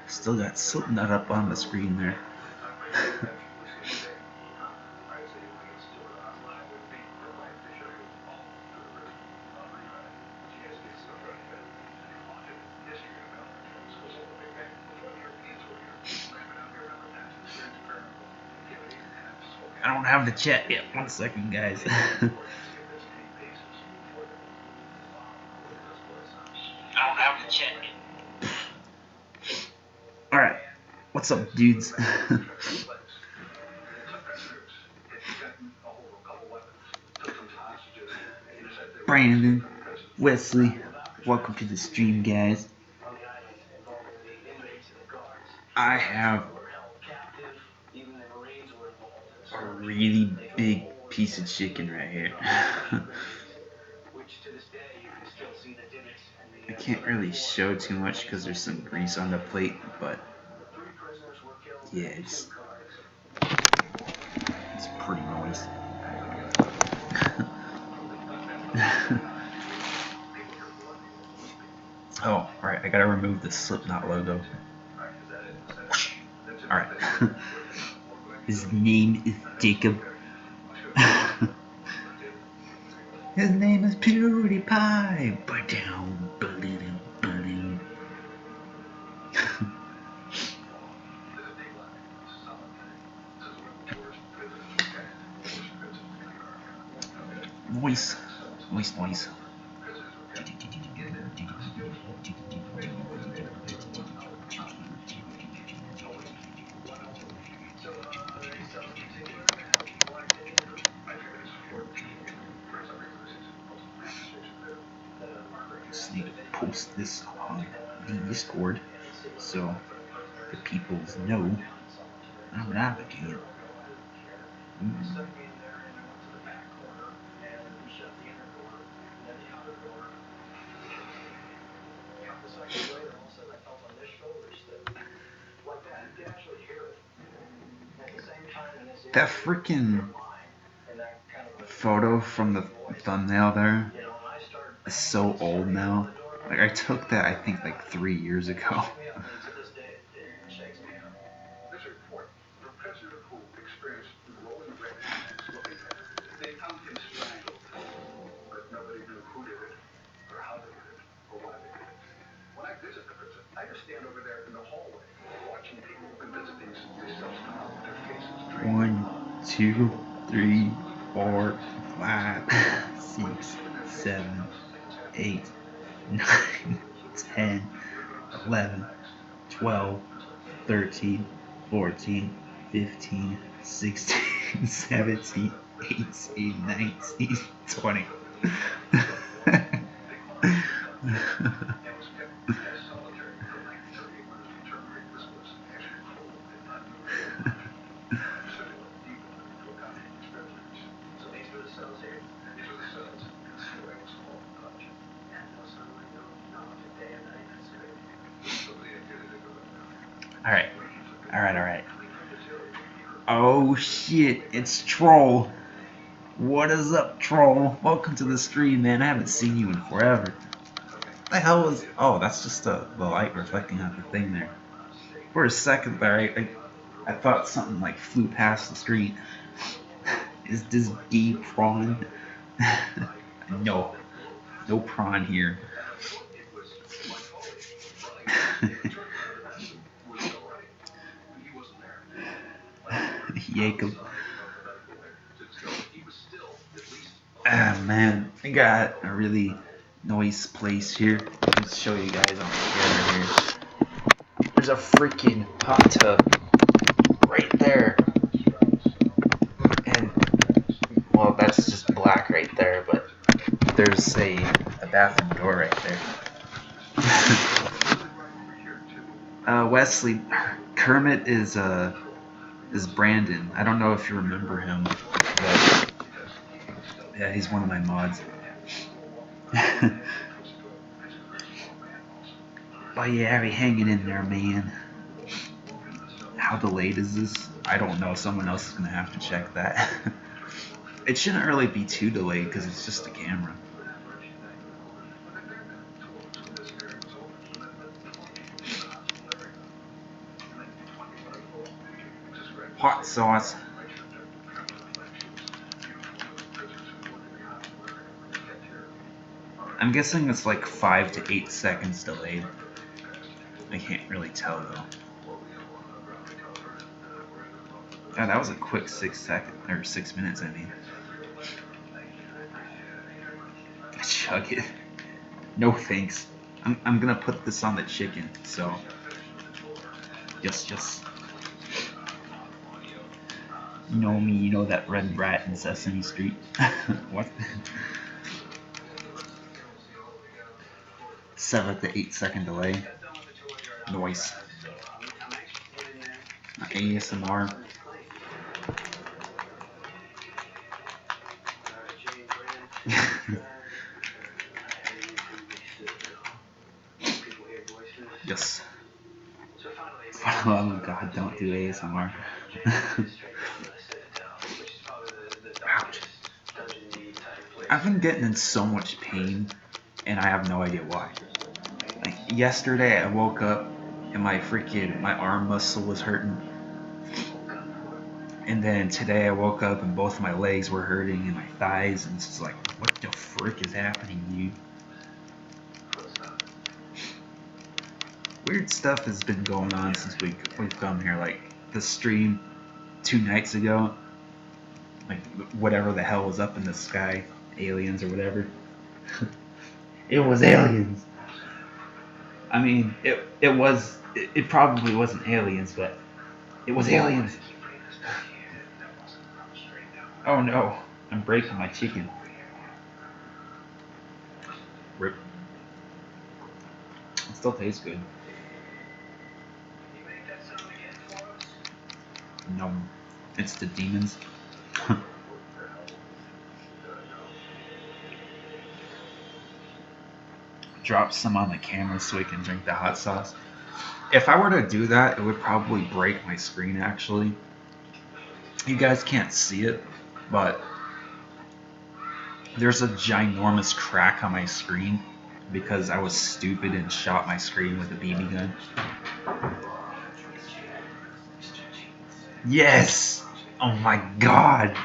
Still got Slipknot up on the screen there. I don't have the chat yet. 1 second, guys. I don't have the chat yet. Alright. What's up, dudes? Brandon, Wesley, welcome to the stream, guys. I have a really big piece of chicken right here. I can't really show too much because there's some grease on the plate, but yeah, it's pretty nice. Oh, alright, I gotta remove the Slipknot logo. Alright. His name is Jacob. His name is PewDiePie. Ba-down, ba-down, ba-down. Noise. Noise. Just need to post this on the Discord so the peoples know I'm navigating. That freaking photo from the thumbnail there is so old now. Like, I took that, I think, like 3 years ago. One, two, three, 4, 5, 6, 7, 8, 9, 10, 11, 12, 13, 14, 15, 16, 17, 18, 19, 20. Alright. Oh shit, it's Troll. What is up, Troll? Welcome to the stream, man. I haven't seen you in forever. What the hell was... Oh, that's just the light reflecting off the thing there. For a second there, I thought something like flew past the screen. Is this gay prawn? No prawn here. Jacob. Ah, man, I got a really nice place here. Let's show you guys on camera here. There's a freaking hot tub right there. And, well, that's just black right there, but there's a bathroom door right there. Wesley, Kermit is Brandon. I don't know if you remember him, but yeah, he's one of my mods. But yeah, we hanging in there, man. How delayed is this? I don't know. Someone else is gonna have to check that. It shouldn't really be too delayed because it's just a camera. hot sauce. I'm guessing it's like 5 to 8 seconds delayed. I can't really tell though. God, that was a quick 6 minutes. I mean, chug it. No thanks. I'm gonna put this on the chicken. So, yes. You know me. You know that red rat in Sesame Street. What? 7 to 8 second delay. Noise. ASMR. Yes. For the love of God, don't do ASMR. Ouch. I've been getting in so much pain, and I have no idea why. Like yesterday, I woke up and my arm muscle was hurting, and then today I woke up and both my legs were hurting and my thighs, and it's just like, what the frick is happening, dude? Weird stuff has been going on since we've come here. Like the stream 2 nights ago, like whatever the hell was up in the sky, aliens or whatever. It was aliens. I mean, it probably wasn't aliens, but it was aliens. Oh no, I'm breaking my chicken. Rip. It still tastes good. No, it's the demons. Drop some on the camera so we can drink the hot sauce. If I were to do that, it would probably break my screen actually. You guys can't see it, but there's a ginormous crack on my screen because I was stupid and shot my screen with a BB gun. Yes! Oh my god!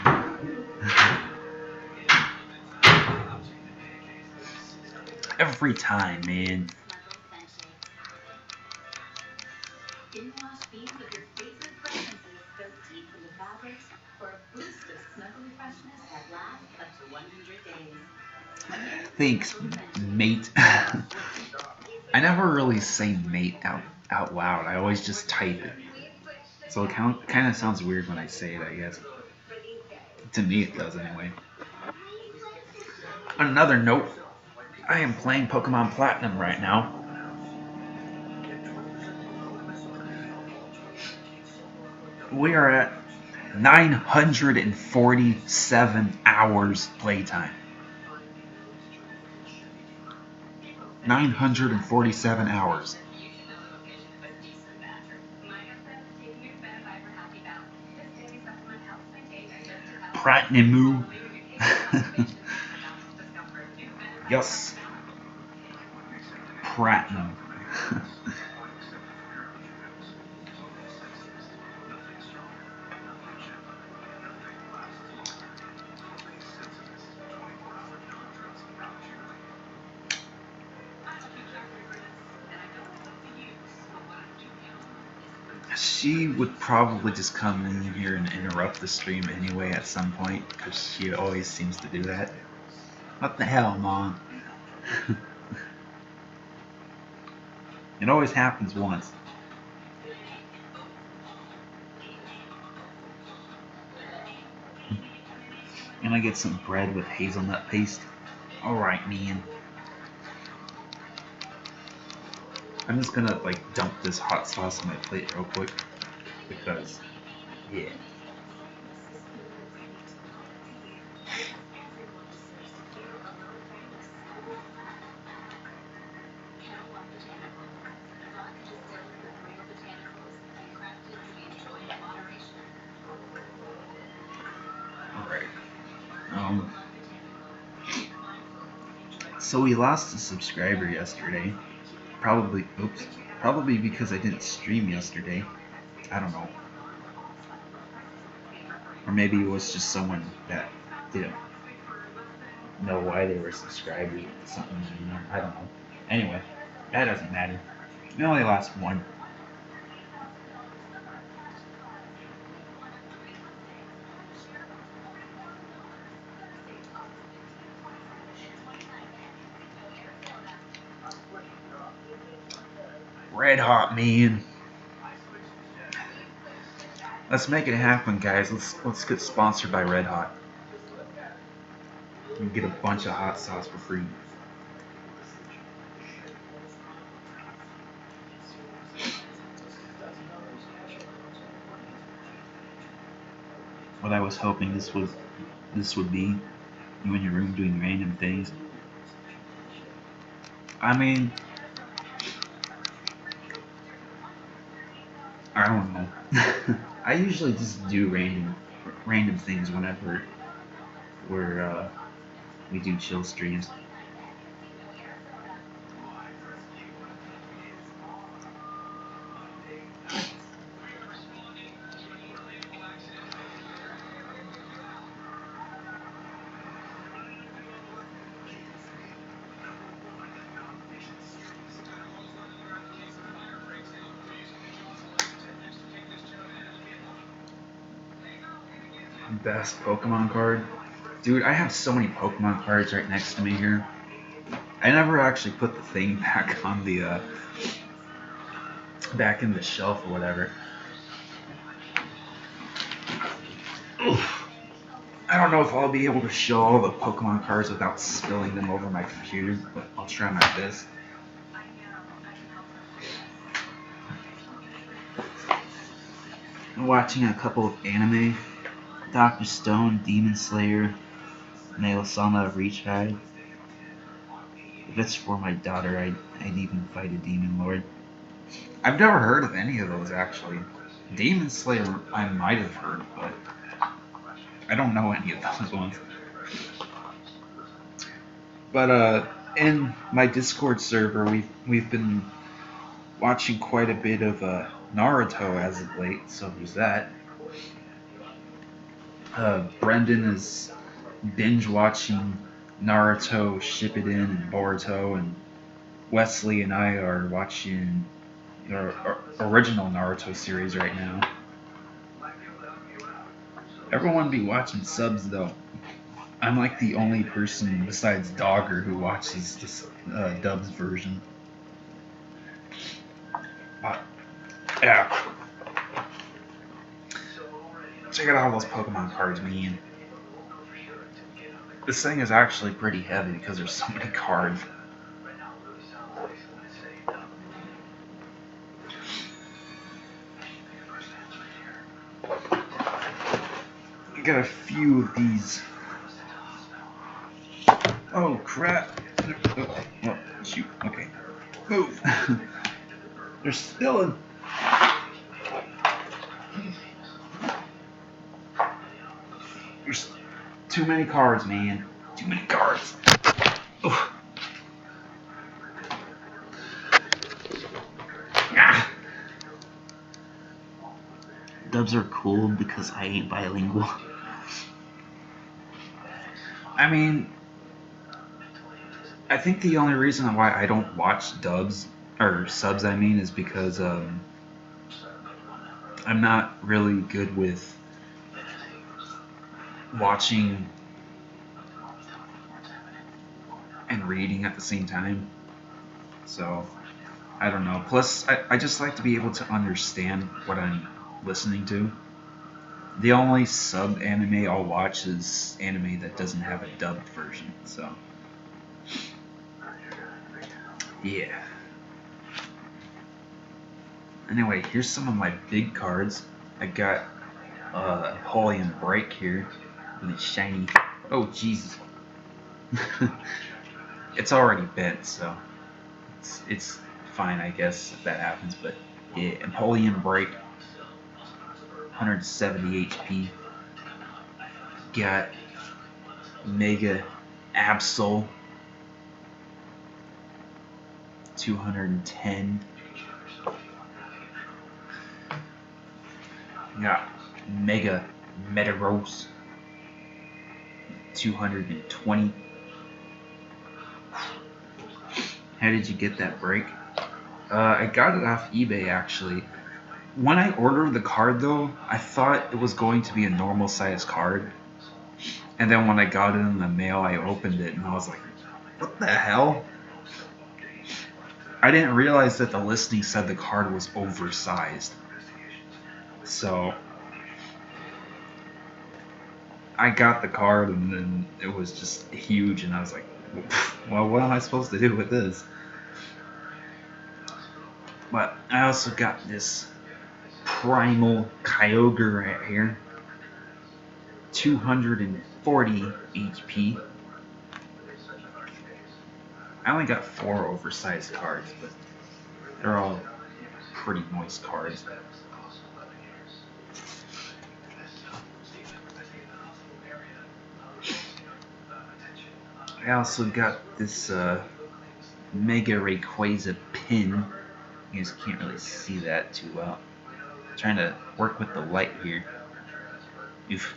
Every time, man. Thanks, mate. I never really say mate out loud. I always just type it. So it kind of sounds weird when I say it, I guess. To me, it does anyway. On another note, I am playing Pokemon Platinum right now. We are at 947 hours playtime. 947 hours. Platinum. Yes. Platinum. She would probably just come in here and interrupt the stream anyway at some point, because she always seems to do that. What the hell, Mom? It always happens once. And I get some bread with hazelnut paste. Alright, man. I'm just gonna dump this hot sauce on my plate real quick, because, yeah. Alright. So we lost a subscriber yesterday. Probably because I didn't stream yesterday. I don't know. Or maybe it was just someone that didn't know why they were subscribed or something. I don't know. Anyway, that doesn't matter. It only lasts one. Red Hot, man. Let's make it happen, guys. Let's get sponsored by Red Hot. We can get a bunch of hot sauce for free. What I was hoping this would be you in your room doing random things. I mean, I don't know. I usually just do random things whenever we do chill streams. Best Pokemon card? Dude, I have so many Pokemon cards right next to me here. I never actually put the thing back on the back in the shelf or whatever. Oof. I don't know if I'll be able to show all the Pokemon cards without spilling them over my computer, but I'll try my best. I'm watching a couple of anime. Dr. Stone, Demon Slayer, Nail Sama Retry. If it's for my daughter, I'd even fight a Demon Lord. I've never heard of any of those, actually. Demon Slayer I might have heard, but I don't know any of those ones. But in my Discord server, we've been watching quite a bit of Naruto as of late, so there's that. Brendan is binge watching Naruto Shippuden and Boruto, and Wesley and I are watching the original Naruto series right now. Everyone be watching subs though. I'm like the only person besides Dogger who watches this dubs version. Yeah. Check out all those Pokemon cards, man. This thing is actually pretty heavy because there's so many cards. I got a few of these. Oh crap! Oh, shoot. Okay. Move. They're spilling. There's too many cards, man. Too many cards. Oh. Ah. Dubs are cool because I ain't bilingual. I mean, I think the only reason why I don't watch dubs, or subs I mean, is because I'm not really good with watching and reading at the same time. So, I don't know. Plus, I just like to be able to understand what I'm listening to. The only sub anime I'll watch is anime that doesn't have a dubbed version, so. Yeah. Anyway, here's some of my big cards. I got Napoleon Break here. Really shiny. Oh, Jesus. It's already bent, so it's fine, I guess, if that happens. But yeah, Napoleon Break, 170 HP. Got Mega Absol, 210. Got Mega Metagross 220. How did you get that break? I got it off eBay actually. When I ordered the card though, I thought it was going to be a normal size card. And then when I got it in the mail, I opened it and I was like, what the hell? I didn't realize that the listing said the card was oversized. So I got the card and then it was just huge and I was like, well, what am I supposed to do with this? But I also got this Primal Kyogre right here. 240 HP. I only got 4 oversized cards, but they're all pretty nice cards. I also got this Mega Rayquaza pin. You guys can't really see that too well. I'm trying to work with the light here. Oof.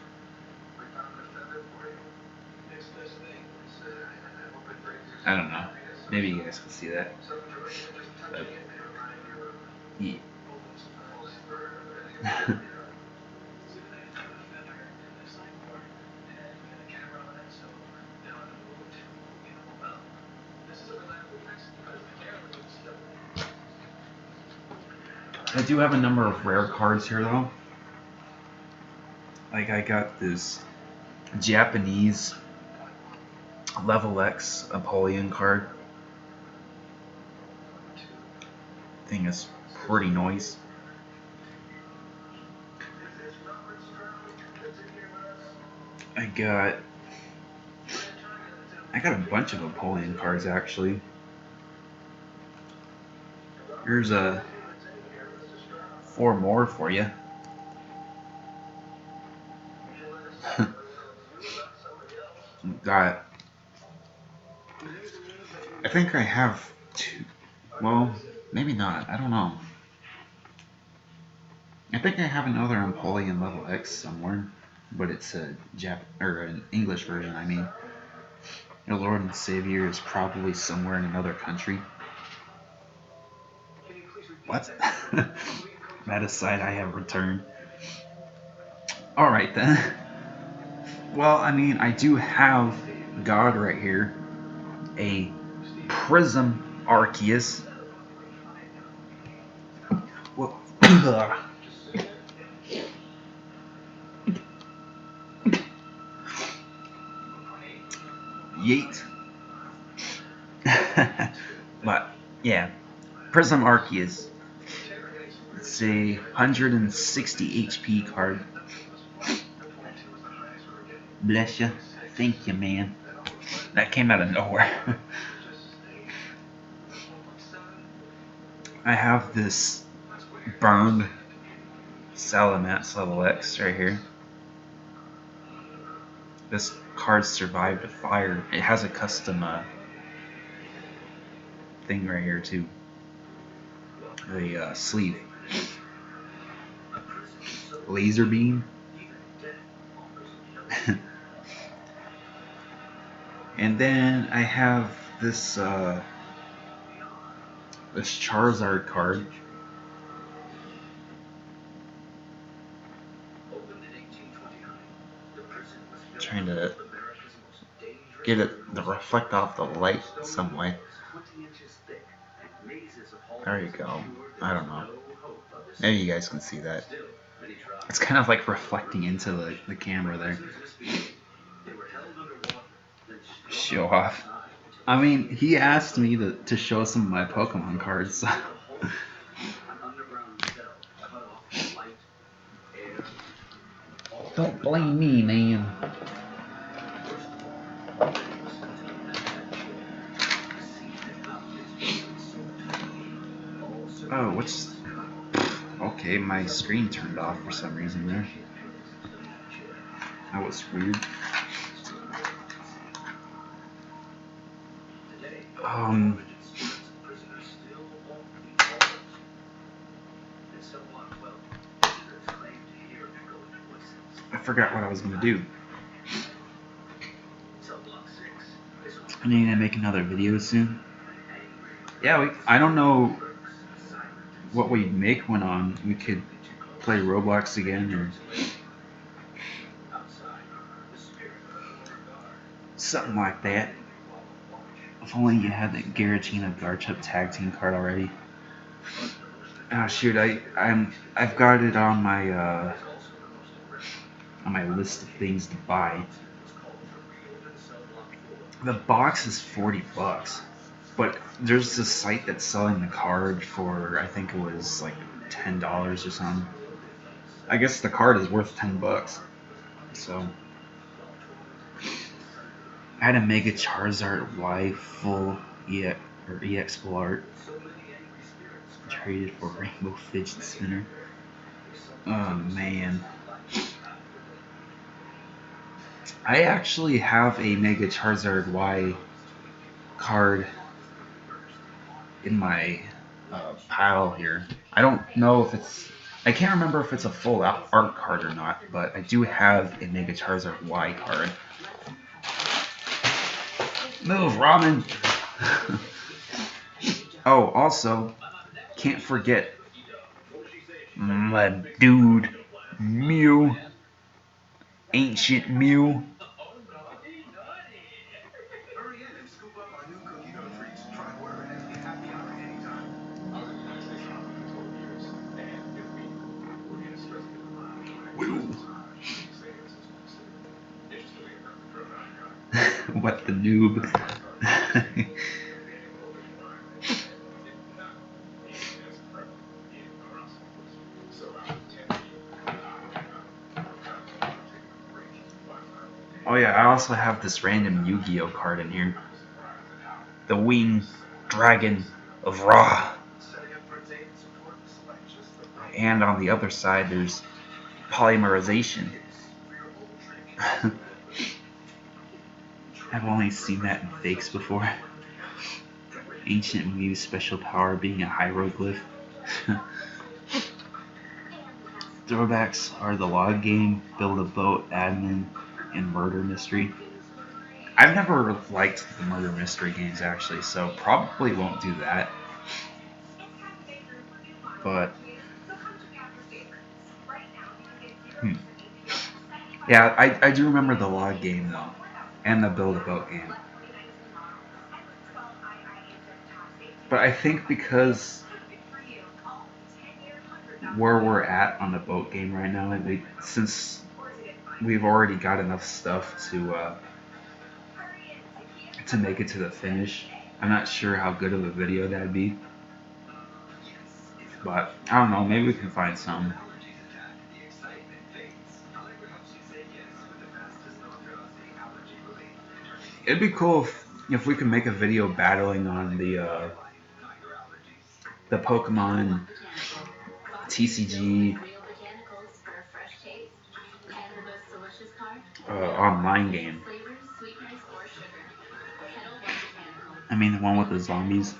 I don't know. Maybe you guys can see that. But, yeah. I do have a number of rare cards here though. Like I got this Japanese Level X Apollyon card. Thing is pretty nice. I got a bunch of Apollyon cards actually. Here's 4 more for you. Got. I think I have 2. Well, maybe not. I don't know. I think I have another Apollyon Level X somewhere, but it's a an English version. I mean, your Lord and Savior is probably somewhere in another country. What? That aside, I have returned. Alright then. Well, I mean, I do have God right here. A Prism Arceus. Well, yeet. But, yeah. Prism Arceus. It's a 160 HP card. Bless you. Thank you, man. That came out of nowhere. I have this burned Salamence Level X right here. This card survived a fire. It has a custom thing right here too. The sleeve. Laser beam. And then I have this this Charizard card. Trying to get it to reflect off the light some way. There you go. I don't know. Maybe you guys can see that. It's kind of like reflecting into the camera there. Show off. I mean, he asked me to show some of my Pokemon cards. So. Don't blame me, man. Oh, what's... Okay, my screen turned off for some reason there. That was weird. I forgot what I was gonna do. I need to make another video soon. Yeah, I don't know what we'd make one on. We could play Roblox again or something like that. If only you had that Giratina Garchomp tag team card already. Oh shoot, I've got it on my list of things to buy. The box is $40, but there's this site that's selling the card for, I think it was like $10 or something. I guess the card is worth $10. So I had a Mega Charizard Y full EX full art. Traded for Rainbow Fidget Spinner. Oh man. I actually have a Mega Charizard Y card in my pile here. I don't know if I can't remember if it's a full art card or not, but I do have a Mega Charizard Y card. Move, Ramen! Oh, also, can't forget my dude, Mew. Ancient Mew. What the noob? Oh yeah, I also have this random Yu-Gi-Oh card in here. The Winged Dragon of Ra. And on the other side there's polymerization. I've only seen that in fakes before. Ancient Mew's special power being a hieroglyph. Throwbacks are the log game, build a boat, admin, and murder mystery. I've never liked the murder mystery games actually, so probably won't do that. But yeah, I do remember the log game though, and the build a boat game. But I think because where we're at on the boat game right now, since we've already got enough stuff to make it to the finish, I'm not sure how good of a video that'd be. But I don't know, maybe we can find some. It'd be cool if we could make a video battling on the Pokemon TCG online game. I mean the one with the zombies.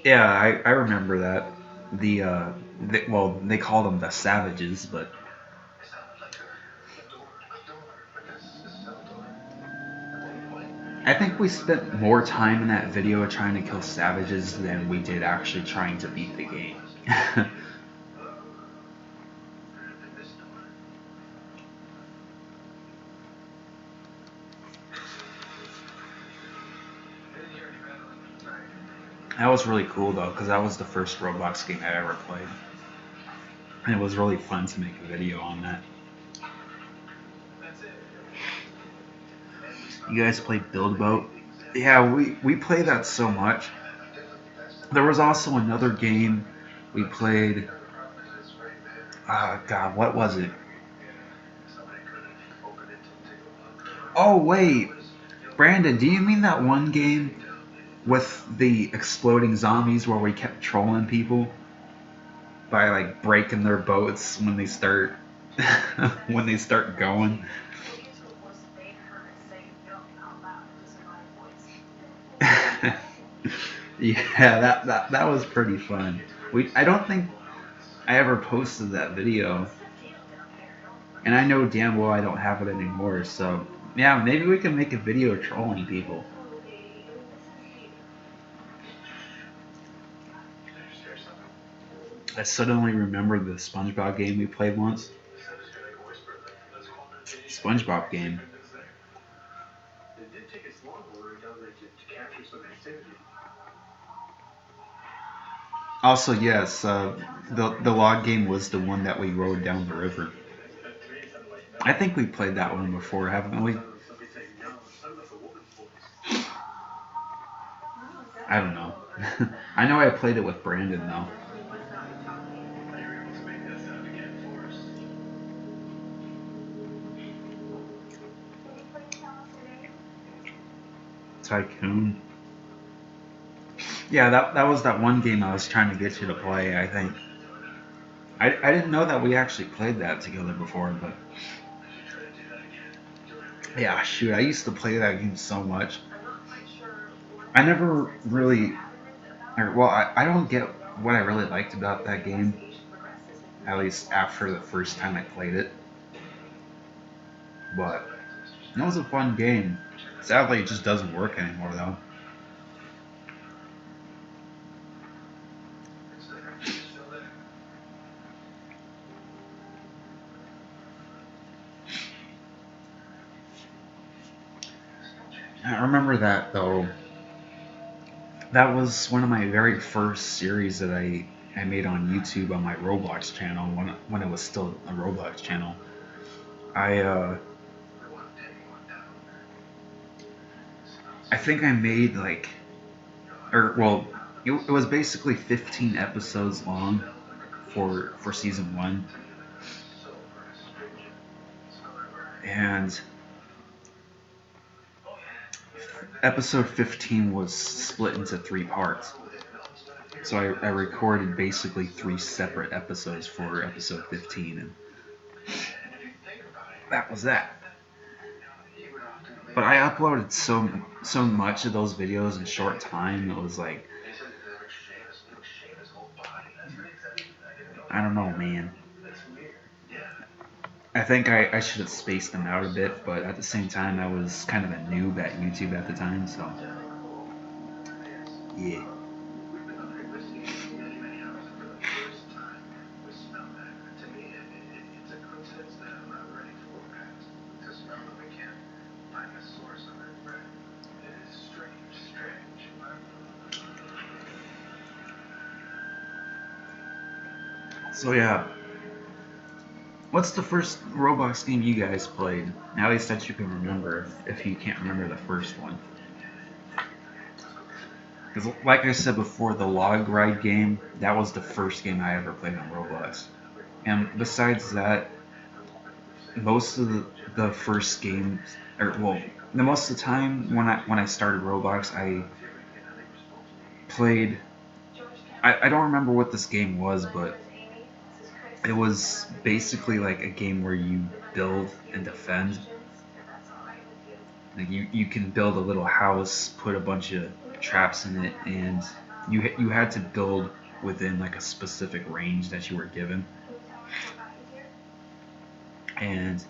Yeah, I remember that. They called them the Savages, but I think we spent more time in that video trying to kill Savages than we did actually trying to beat the game. That was really cool though, because that was the first Roblox game I ever played. And it was really fun to make a video on that. You guys played Build Boat? Yeah, we played that so much. There was also another game we played. God, what was it? Oh wait, Brandon, do you mean that one game with the exploding zombies where we kept trolling people by like breaking their boats when they start going? Yeah, that was pretty fun. I don't think I ever posted that video. And I know damn well I don't have it anymore, so yeah, maybe we can make a video trolling people. I suddenly remember the SpongeBob game we played once. SpongeBob game. Also, yes, the log game was the one that we rode down the river. I think we played that one before, haven't we? I don't know. I know I played it with Brandon though. Tycoon. Yeah, that was that one game I was trying to get you to play, I think. I didn't know that we actually played that together before, but yeah, shoot, I used to play that game so much. I never really, well, I don't get what I really liked about that game, at least after the first time I played it. But it was a fun game. Sadly, it just doesn't work anymore, though. I remember that, though. That was one of my very first series that I made on YouTube on my Roblox channel when it was still a Roblox channel. I think I made like, or well, it was basically 15 episodes long for season one, and episode 15 was split into 3 parts. So I recorded basically 3 separate episodes for episode 15, and that was that. But I uploaded so much of those videos in a short time. It was like, I don't know, man. I think I should have spaced them out a bit, but at the same time, I was kind of a noob at YouTube at the time, so yeah. So yeah, what's the first Roblox game you guys played? At least that you can remember, if you can't remember the first one. Because like I said before, the log ride game, that was the first game I ever played on Roblox. And besides that, most of the first games, or well, the most of the time when I started Roblox, I played. I don't remember what this game was, but it was basically like a game where you build and defend. Like you can build a little house, put a bunch of traps in it, and you had to build within like a specific range that you were given. And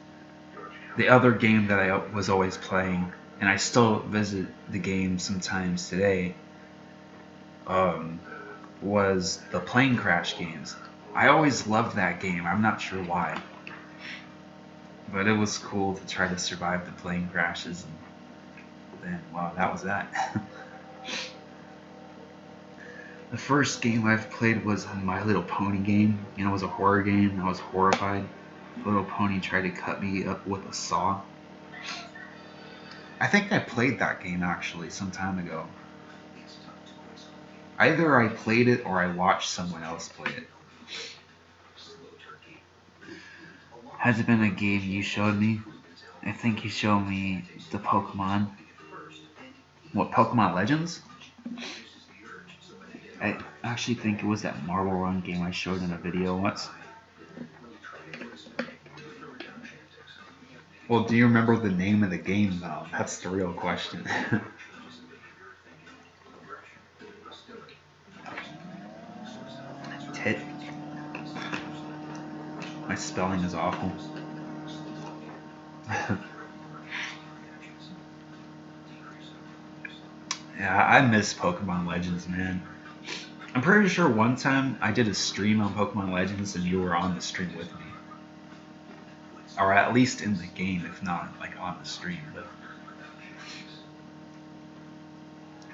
the other game that I was always playing, and I still visit the game sometimes today, was the plane crash games. I always loved that game. I'm not sure why, but it was cool to try to survive the plane crashes. And then, wow, that was that. The first game I've played was a My Little Pony game. You know, it was a horror game. I was horrified. Little Pony tried to cut me up with a saw. I think I played that game actually some time ago. Either I played it or I watched someone else play it. Has it been a game you showed me? I think you showed me the Pokemon. What, Pokemon Legends? I actually think it was that Marble Run game I showed in a video once. Well, do you remember the name of the game though? That's the real question. Tit. My spelling is awful. Yeah, I miss Pokemon Legends, man. I'm pretty sure one time I did a stream on Pokemon Legends and you were on the stream with me. Or at least in the game, if not like on the stream. But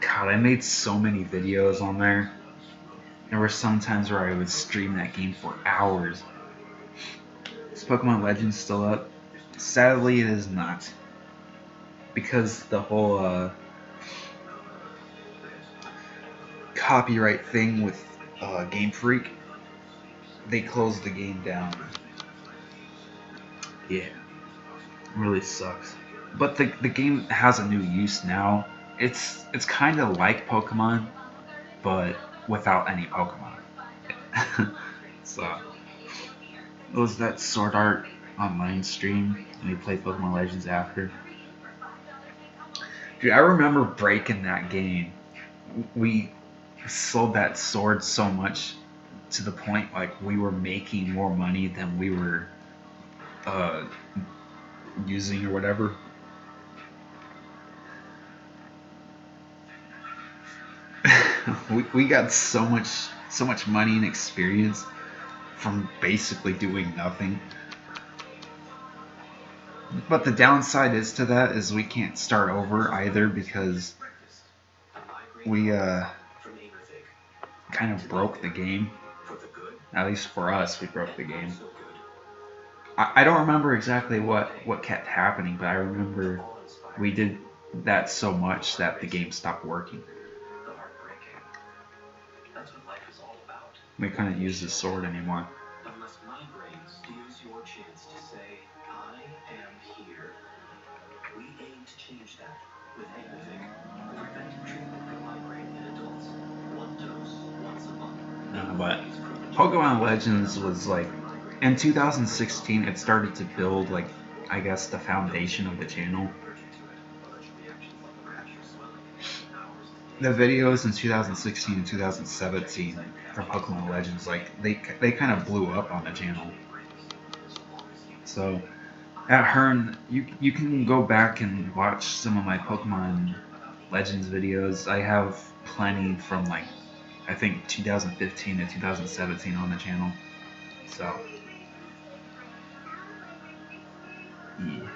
God, I made so many videos on there. There were some times where I would stream that game for hours. Is Pokemon Legends still up? Sadly, it is not. Because the whole copyright thing with Game Freak, they closed the game down. Yeah, it really sucks. But the game has a new use now. It's kind of like Pokemon, but without any Pokemon. So it was that Sword Art Online stream, and we played Pokemon Legends after. Dude, I remember breaking that game. We sold that sword so much to the point like we were making more money than we were uh, using or whatever. we got so much money and experience from basically doing nothing. But the downside is to that is we can't start over either because we kind of broke the game. At least for us, we broke the game. I don't remember exactly what kept happening, but I remember we did that so much that the game stopped working. We couldn't use the sword anymore. But Pokemon Legends was like in 2016 it started to build like I guess the foundation of the channel. The videos in 2016 and 2017 from Pokemon Legends like they kind of blew up on the channel. So at Hearn, you can go back and watch some of my Pokemon Legends videos. I have plenty from like I think 2015 to 2017 on the channel. So yeah.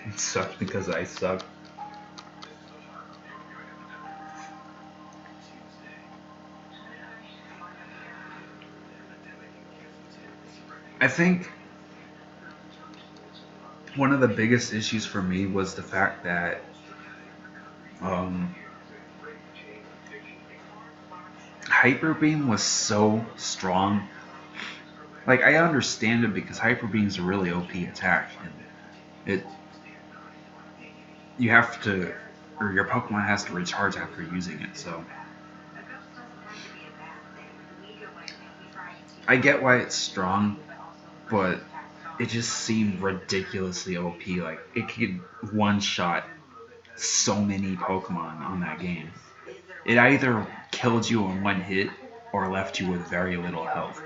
It sucked because I suck. I think one of the biggest issues for me was the fact that um, Hyper Beam was so strong. Like I understand it because Hyper Beam is a really OP attack, and it you have to or your Pokemon has to recharge after using it. So I get why it's strong, but it just seemed ridiculously OP. Like it could one shot so many Pokemon on that game. It either killed you in one hit or left you with very little health.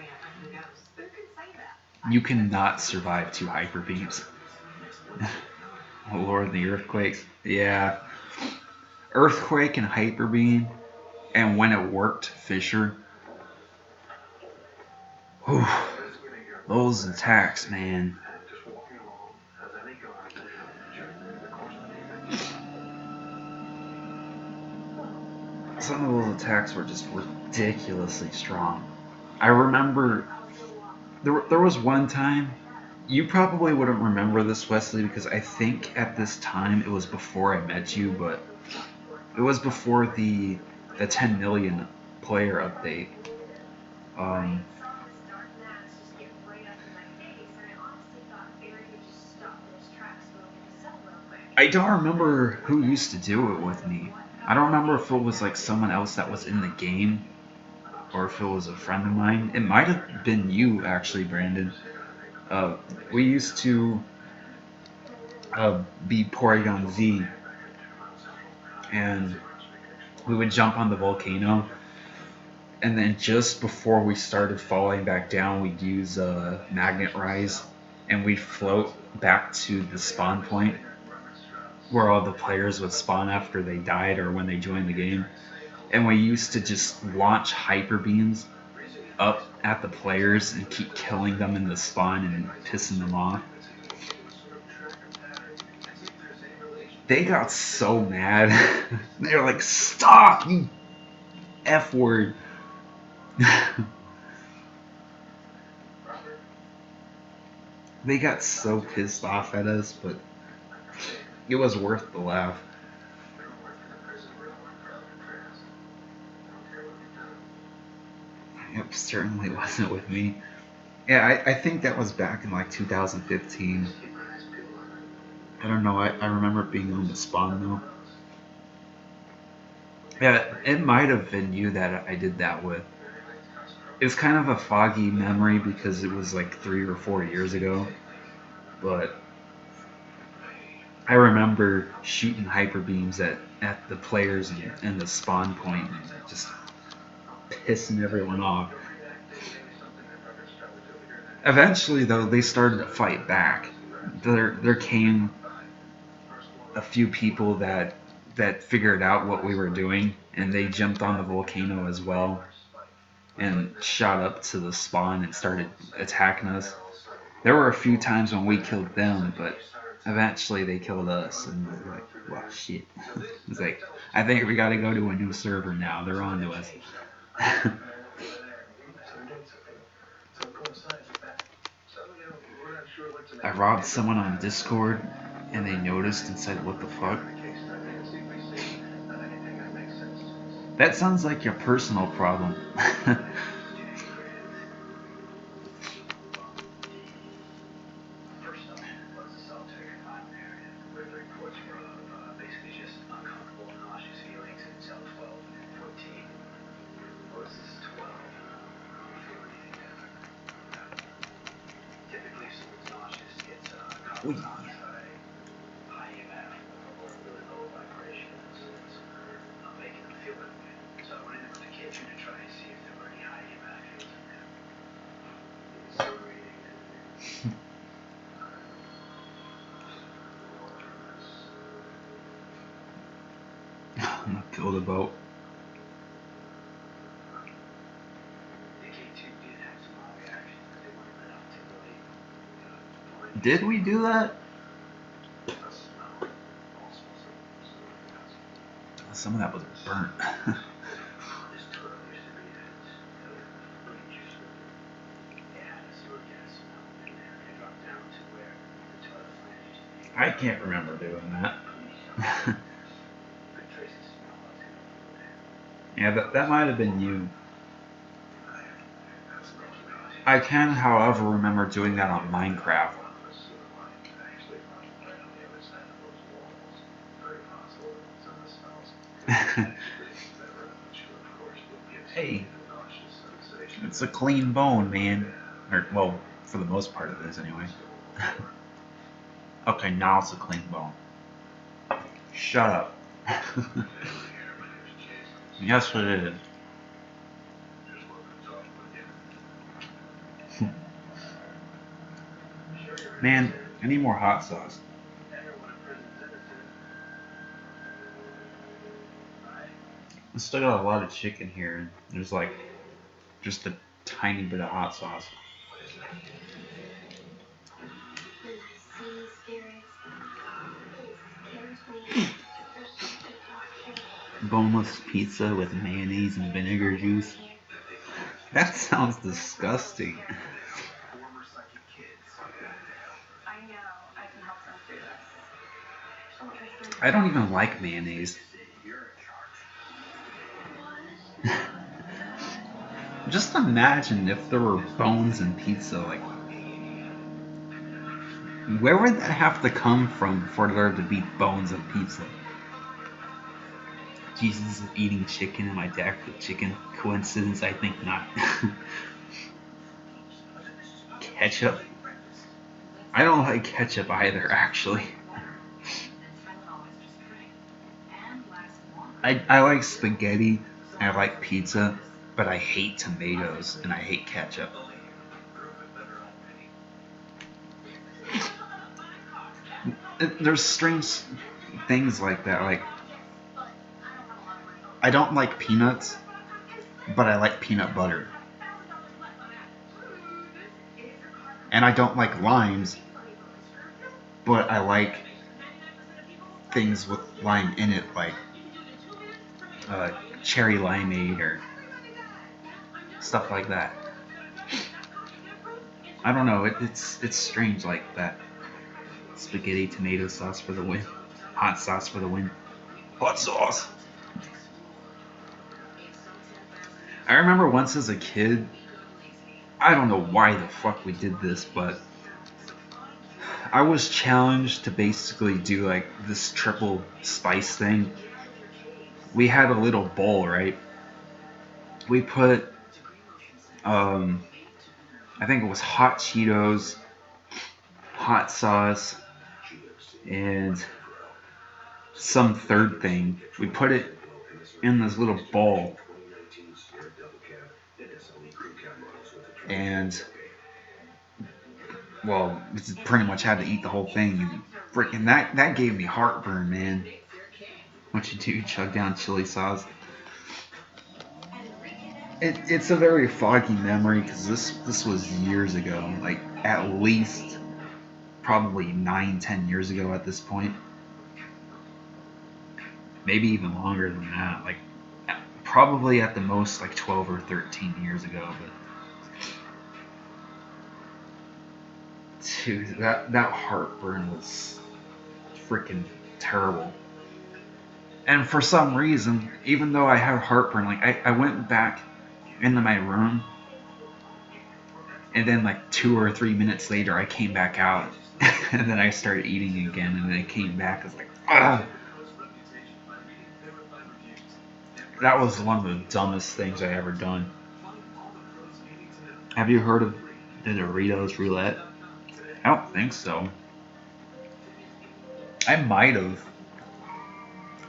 You cannot survive two Hyper Beams. Lord of the Earthquakes. Yeah. Earthquake and Hyper Beam, and when it worked, Fissure. Whew. Those attacks, man. Some of those attacks were just ridiculously strong. I remember there was one time, you probably wouldn't remember this, Wesley, because I think at this time it was before I met you, but it was before the 10 million player update. Um, I don't remember who used to do it with me. I don't remember if it was like someone else that was in the game or if it was a friend of mine. It might have been you actually, Brandon. We used to be Porygon Z, and we would jump on the volcano, and then just before we started falling back down, we'd use Magnet Rise, and we'd float back to the spawn point where all the players would spawn after they died or when they joined the game. And we used to just launch hyper beams up at the players and keep killing them in the spawn and pissing them off. They got so mad. They were like, "Stop, you F word." They got so pissed off at us, but it was worth the laugh. It certainly wasn't with me. Yeah, I think that was back in like 2015. I don't know. I remember being on the spawn though. Yeah, it might have been you that I did that with. It was kind of a foggy memory because it was like 3 or 4 years ago. But I remember shooting hyper beams at the players in the spawn point and just pissing everyone off. Eventually, though, they started to fight back. There came a few people that figured out what we were doing, and they jumped on the volcano as well and shot up to the spawn and started attacking us. There were a few times when we killed them, but eventually they killed us, and we were like, well, shit. It's like, I think we gotta go to a new server now. They're on to us. I robbed someone on Discord, and they noticed and said, what the fuck? That sounds like your personal problem. Ooh. I'm gonna kill the boat. Did we do that? Some of that was burnt. I can't remember doing that. Yeah, that might have been you. I can, however, remember doing that on Minecraft. Hey, it's a clean bone, man. Or, well, for the most part it is, anyway. Okay, now it's a clean bone. Shut up. Yes, it is. Man, I need more hot sauce. I still got a lot of chicken here, and there's like just a tiny bit of hot sauce. Boneless pizza with mayonnaise and vinegar juice. That sounds disgusting. I don't even like mayonnaise. Just imagine if there were bones in pizza. Like, where would that have to come from for there to be bones in pizza? Jesus is eating chicken and my dad cooked chicken. Coincidence? I think not. Ketchup? I don't like ketchup either, actually. I like spaghetti, I like pizza, but I hate tomatoes and I hate ketchup. There's strange things like that. Like, I don't like peanuts, but I like peanut butter. And I don't like limes, but I like things with lime in it, like uh, cherry limeade or stuff like that. I don't know. It's strange like that. Spaghetti tomato sauce for the win. Hot sauce for the win. Hot sauce. I remember once as a kid. I don't know why the fuck we did this, but I was challenged to basically do like this triple spice thing. We had a little bowl, right? We put, I think it was hot Cheetos, hot sauce, and some third thing. We put it in this little bowl, and well, we just pretty much had to eat the whole thing. And freaking that gave me heartburn, man. What you do, chug down chili sauce. It's a very foggy memory because this was years ago, like at least probably 9, 10 years ago at this point, maybe even longer than that. Like probably at the most like 12 or 13 years ago. But dude, that heartburn was freaking terrible. And for some reason, even though I had heartburn, like I went back into my room, and then like 2 or 3 minutes later, I came back out, and then I started eating again, and then I came back. I was like, ah. That was one of the dumbest things I ever done. Have you heard of the Doritos Roulette? I don't think so. I might have.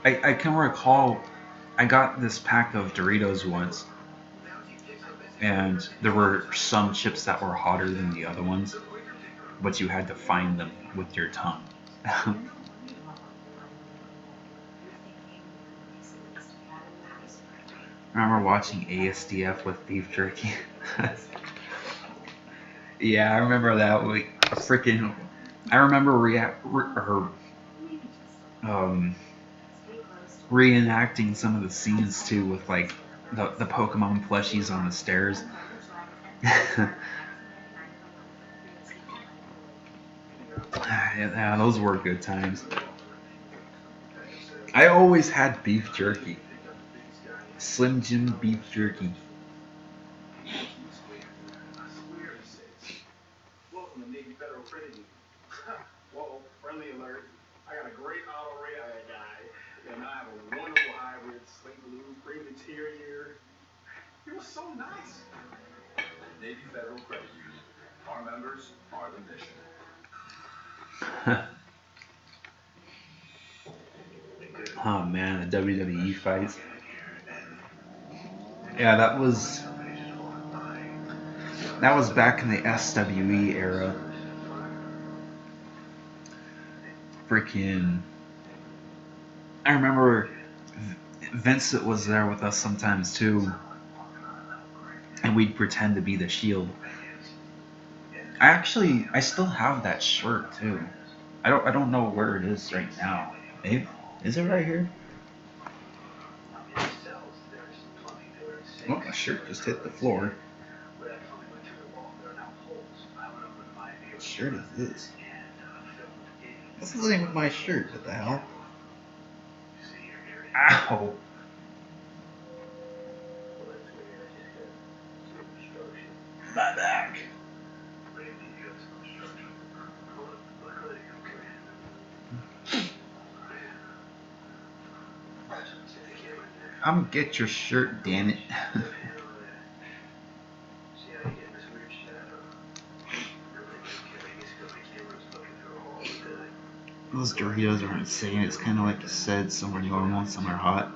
I can recall I got this pack of Doritos once, and there were some chips that were hotter than the other ones, but you had to find them with your tongue. I remember watching ASDF with beef jerky. Yeah, I remember that. Like, freaking. I remember um, reenacting some of the scenes too with like the Pokemon plushies on the stairs. Yeah, those were good times. I always had beef jerky. Slim Jim beef jerky. Oh man, the WWE fights. Yeah, that was back in the SWE era. Freaking, I remember Vincent was there with us sometimes too, and we'd pretend to be the Shield. I still have that shirt too. I don't know where it is right now. Maybe is it right here? Oh, my shirt just hit the floor. What shirt is this? This isn't even my shirt. What the hell? Ow! My back. Come get your shirt, damn it. those Doritos are insane. It's kind of like you said, some are normal, some are hot.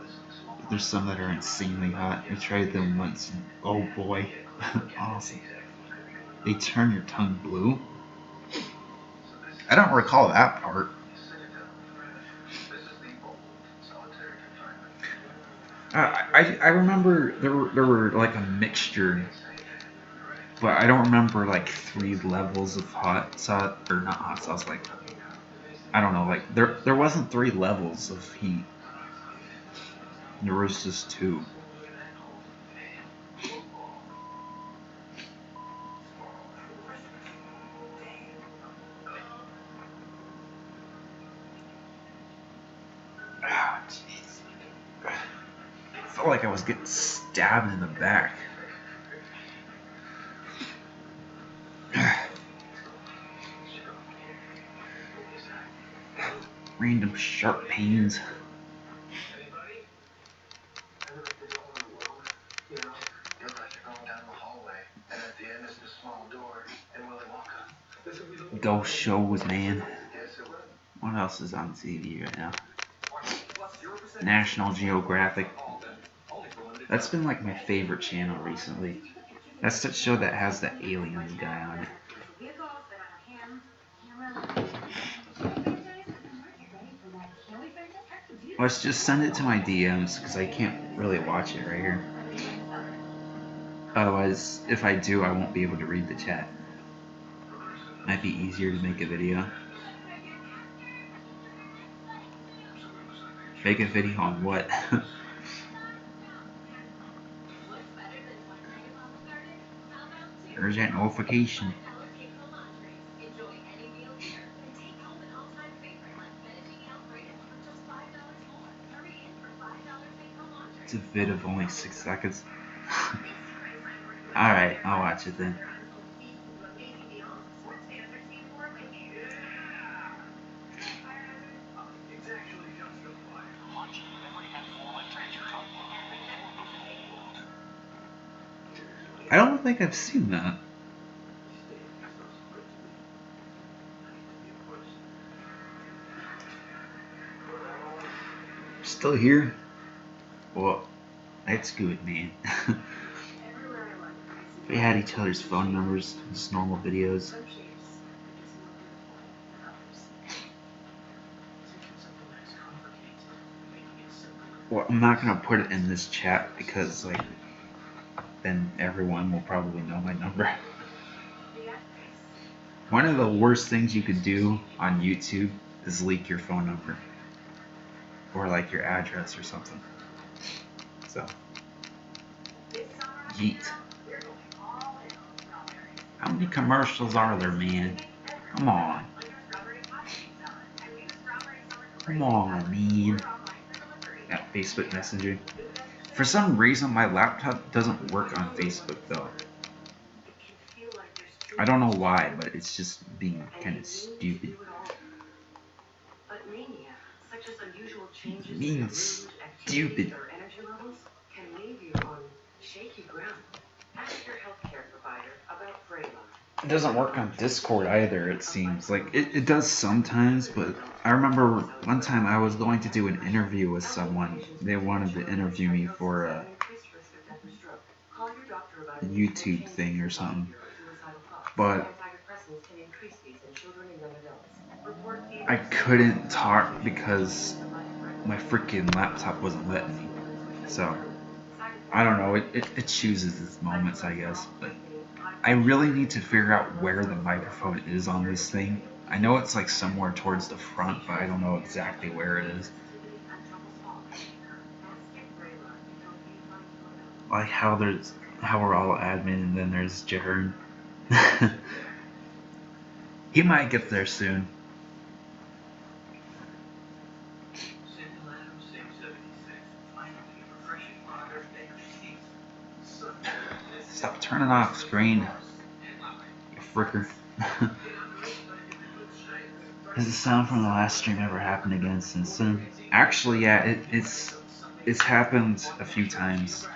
But there's some that are insanely hot. I tried them once, and oh boy, awesome. They turn your tongue blue. I don't recall that part. I remember there were like a mixture, but I don't remember like 3 levels of hot sauce or not hot sauce. Like I don't know, like there wasn't 3 levels of heat. There was just 2. Ah, jeez. I felt like I was getting stabbed in the back. Random sharp pains. Ghost shows, man. What else is on TV right now? National Geographic. That's been like my favorite channel recently. That's the show that has the aliens guy on it. Let's just send it to my DMs because I can't really watch it right here. Otherwise, if I do, I won't be able to read the chat. Might be easier to make a video. Make a video on what? Urgent notification. It's a vid of only 6 seconds. Alright, I'll watch it then. I don't think I've seen that. Still here? Well, that's good, man. We had each other's phone numbers, just normal videos. Well, I'm not gonna put it in this chat because, like, then everyone will probably know my number. One of the worst things you could do on YouTube is leak your phone number. Or, like, your address or something. So, yeet. How many commercials are there, man? Come on. Come on, man. That Facebook Messenger. For some reason, my laptop doesn't work on Facebook, though. I don't know why, but it's just being kind of stupid. Being stupid. It doesn't work on Discord either, it seems. Like, it does sometimes, but I remember one time I was going to do an interview with someone. They wanted to interview me for a YouTube thing or something. But I couldn't talk because my freaking laptop wasn't letting me. So, I don't know, it chooses its moments, I guess, but I really need to figure out where the microphone is on this thing. I know it's like somewhere towards the front, but I don't know exactly where it is. Like how we're all admin and then there's Jern. He might get there soon. Stop turning off screen, you fricker. Has the sound from the last stream ever happened again since then? Actually, yeah, it's happened a few times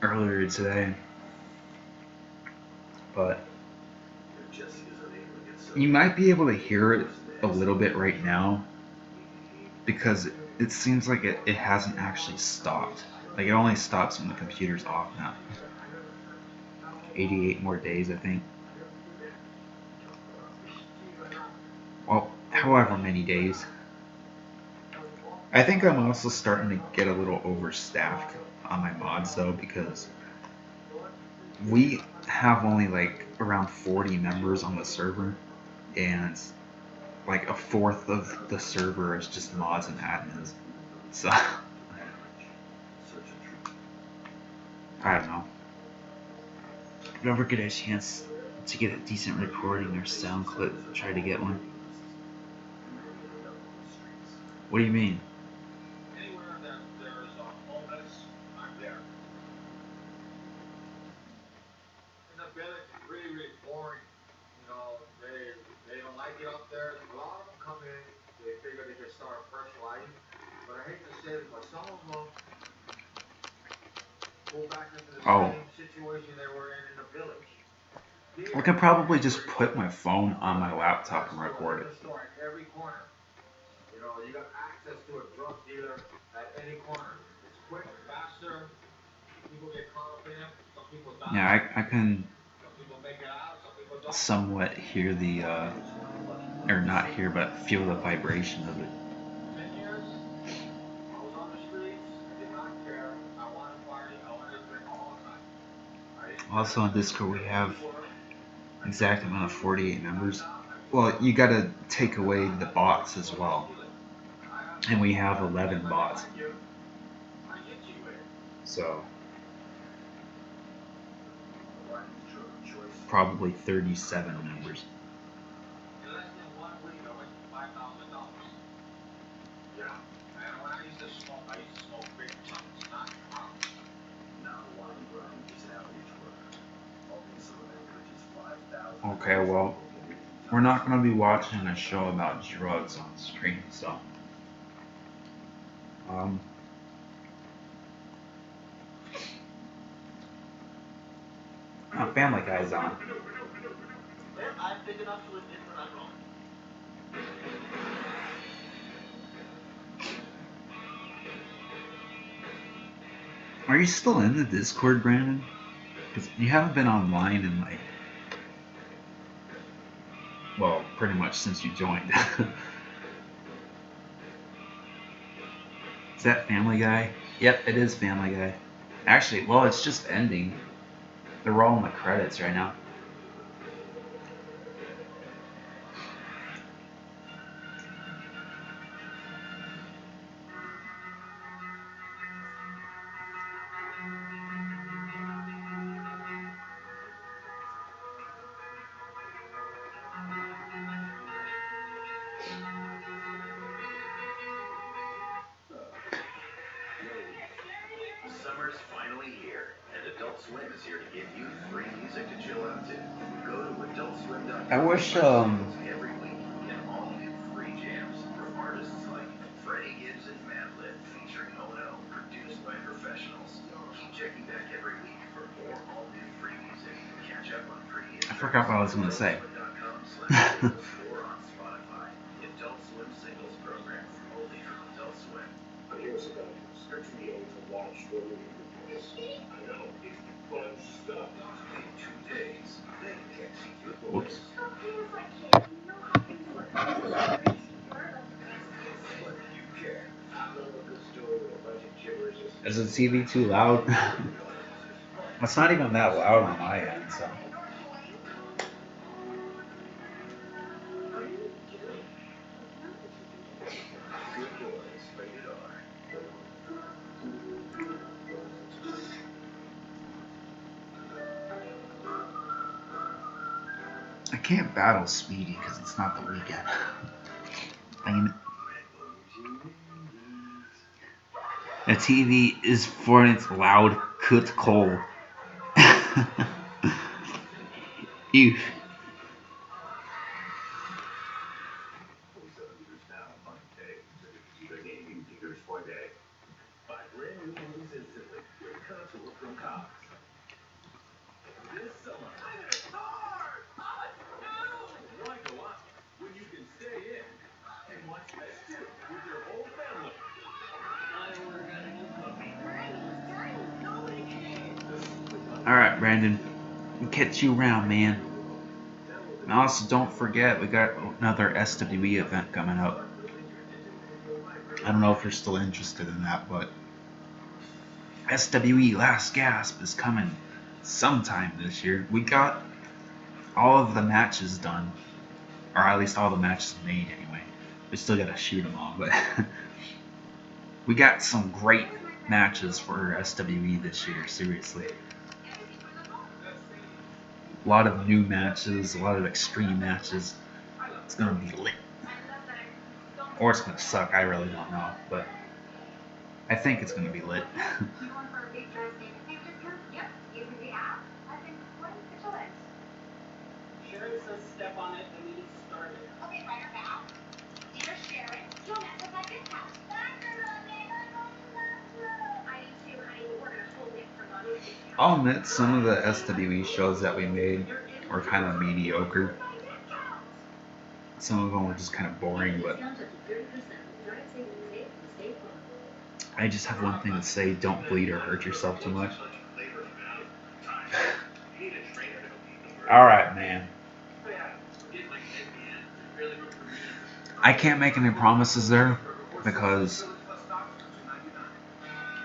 earlier today, but you might be able to hear it a little bit right now because it seems like it hasn't actually stopped. Like it only stops when the computer's off now. 88 more days, I think. Well, however many days. I think I'm also starting to get a little overstaffed on my mods though because we have only like around 40 members on the server and like a fourth of the server is just mods and admins. So I don't know. If you ever get a chance to get a decent recording or sound clip, try to get one. What do you mean? Anywhere that there's homeless, I'm there. In the village, it's really, really boring. You know, they don't like it up there. A lot of them come in, they figure they can start a fresh life. But I hate to say it, but some of them go back into the same situation they were in the village. I could probably just put my phone on my laptop and record it. Every corner. You know, you got access to a drug dealer at any corner. It's quick, faster. People get caught up in it. Some people die. Yeah, I can Some people make it out. Some people don't. somewhat hear the, or not hear, but feel the vibration of it. 10 years, I was on the streets. I did not care. I wanted to party. I wanted to drink all the time. Also on Discord we have exact amount of 48 members. Well, you gotta take away the bots as well. And we have 11 bots. So probably 37 members. In less than 1 week, I went to $5,000. Yeah. And when I used to smoke big chunks, not pounds. Now 1 gram is average work. Okay, well, we're not going to be watching a show about drugs on stream, so. Family Guy's on. I'm big enough to admit when I'm wrong. Are you still in the Discord, Brandon? Because you haven't been online in like, well, pretty much since you joined. Is that Family Guy? Yep, it is Family Guy. Actually, well, it's just ending. They're rolling the credits right now. Summer's finally here, and Adult Swim is here to give you free music to chill out to. Go to AdultSwim.com. I wish, every week get all new free jams from artists like Freddie Gibbs and Madlib featuring Ono, produced by professionals. Keep checking back every week for more all new free music. Catch up on previous. I forgot what I was going to say. Or on Spotify. The Adult Swim singles program only from Adult Swim. Here's about search me to watch the movie. I know, it's fun stuff. In 2 days, they can't see you. Whoops. But you can. I love a good story with a bunch of gibberish. Is the TV too loud? It's not even that loud on my end, so. Good boys, rated R. I can't battle Speedy because it's not the weekend. Dang it. The TV is for its loud cooked coal. Ew. Buy brand new movies instantly with Contour from Cox. This summer, I need a car! Why go out when you can stay in? Alright, Brandon. We'll catch you around, man. And also, don't forget, we got another SWE event coming up. I don't know if you're still interested in that, but SWE Last Gasp is coming sometime this year. We got all of the matches done, or at least all the matches made anyway. We still gotta shoot them all, but we got some great matches for SWE this year, seriously. A lot of new matches, a lot of extreme matches. It's gonna be lit. Or it's gonna suck, I really don't know, but I think it's gonna be lit. Sharon says step on it and we need to start it. Okay, write her back. Dear Sharon, don't mess with my discount. I need to, honey. We're gonna hold it for money. I'll admit some of the SWE shows that we made were kind of mediocre. Some of them were just kind of boring, but I just have one thing to say: don't bleed or hurt yourself too much. Alright, man. I can't make any promises there because,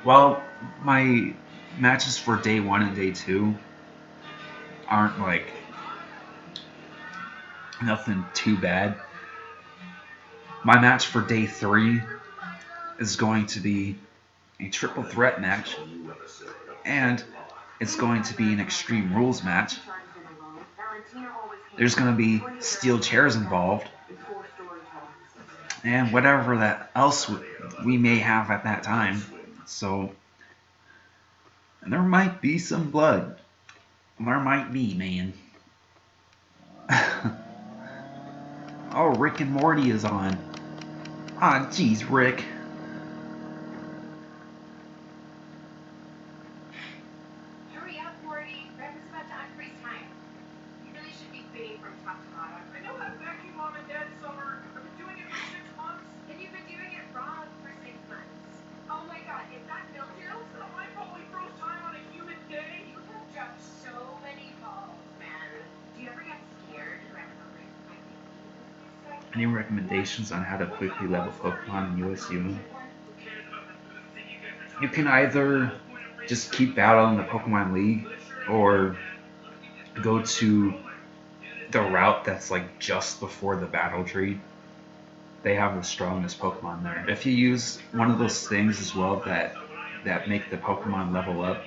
well, my matches for day 1 and day 2 aren't like nothing too bad. My match for day 3 is going to be a triple threat match, and it's going to be an Extreme Rules match. There's going to be steel chairs involved, and whatever that else we may have at that time. So, and there might be some blood. There might be, man. Oh, Rick and Morty is on. Ah, jeez, Rick. Hurry up, Morty. Rev is about to unfreeze time. You really should be cleaning from top to bottom. I know how to vacuum, Mom and Dad, Summer. I've been doing it for 6 months. And you've been doing it wrong for 6 months. Oh my god, is that mildew? It's not my fault we froze time on a humid day. You have dropped so many balls, man. Do you ever get scared around numbers? Any recommendations on how to quickly level Pokemon in USU? You can either just keep battling the Pokemon League, or go to the route that's like just before the battle tree. They have the strongest Pokemon there. If you use one of those things as well that make the Pokemon level up,